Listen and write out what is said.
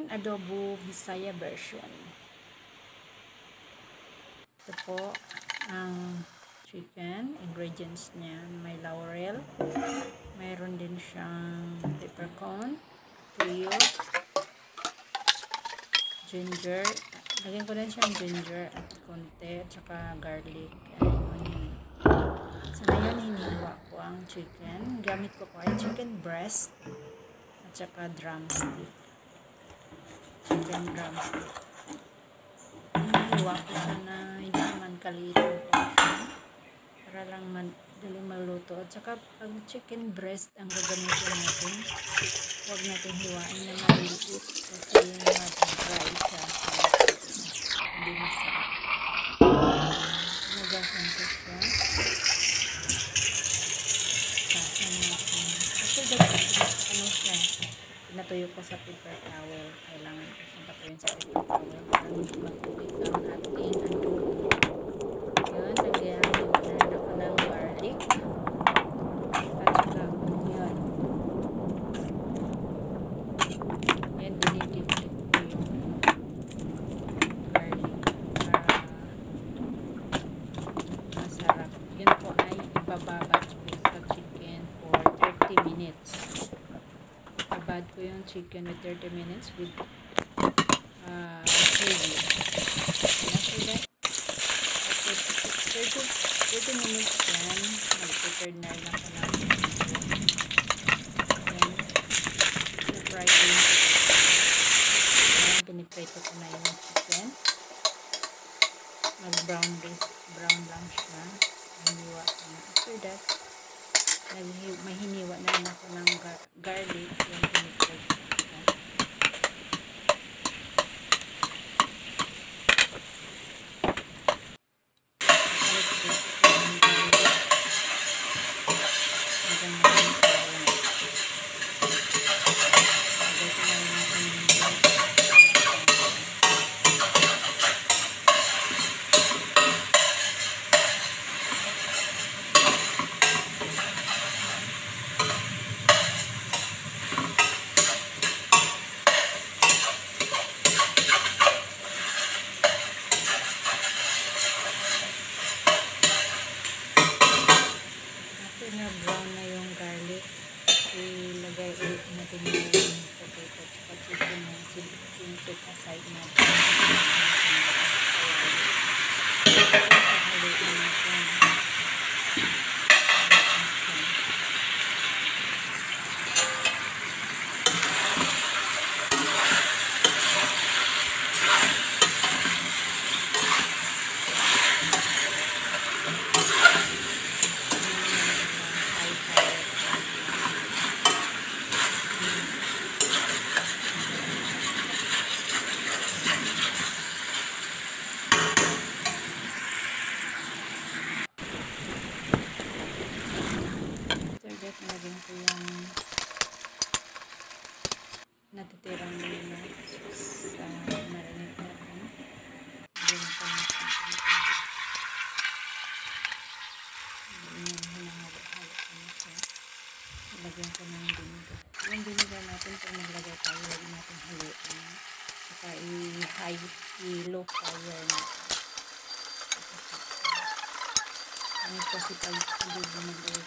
chicken adobo Bisaya version. Ito po ang chicken. Ingredients niya, may laurel, mayroon din siyang peppercorn, tuyo, ginger. Lagyan ko din siyang ginger at konti, at saka garlic and onion. So ngayon, hinihiwa ko ang chicken. Gamit ko ay chicken breast at saka drumstick. Chicken drumstick. Hinihiwa ko siya na hindi naman kaliit ang portion para lang madali maluto. At saka pag chicken breast ang gagamitin natin, huwag natin hiwain na maliliit kasi mag-dry siya. Hindi masarap. Nagasan ko siya. Sasan natin. After that, ano siya? Pinatuyo ko sa paper towel. Kailangan ko siyang patuyin sa paper towel para hindi matubig ang ating adobo. Yun, lagyan ako ng garlic at saka onion. Yan, dinidip-dip ko yung garlic para masarap. Yun po ay ibababad ko sa chicken for 30 minutes. Ibabad ko yung chicken with 30 minutes with gravy. After that, after 30 minutes yan, mag-prepare na lang ako ng then, na-fry ko yung chicken. Ayan, piniprito ko na yung chicken. Mag-brown lang siya. Hiniwa ko na. After that, may hiniwa na rin ako ng garlic yung piniprito ko. Na brown na yung garlic, ilagay ulit natin yung potato at chicken na sinset aside natin. Haluin natin. Nalagyan ko yung natitirang sa marinate natin. Lagyan ko hinahalo-halo ko na siya. Lagyan ko ng vinegar. Yung vinegar natin, pag maglagay tayo, lagyan natin haluin. Saka i-low fire natin. Ano kasi pag hindi mo maglagay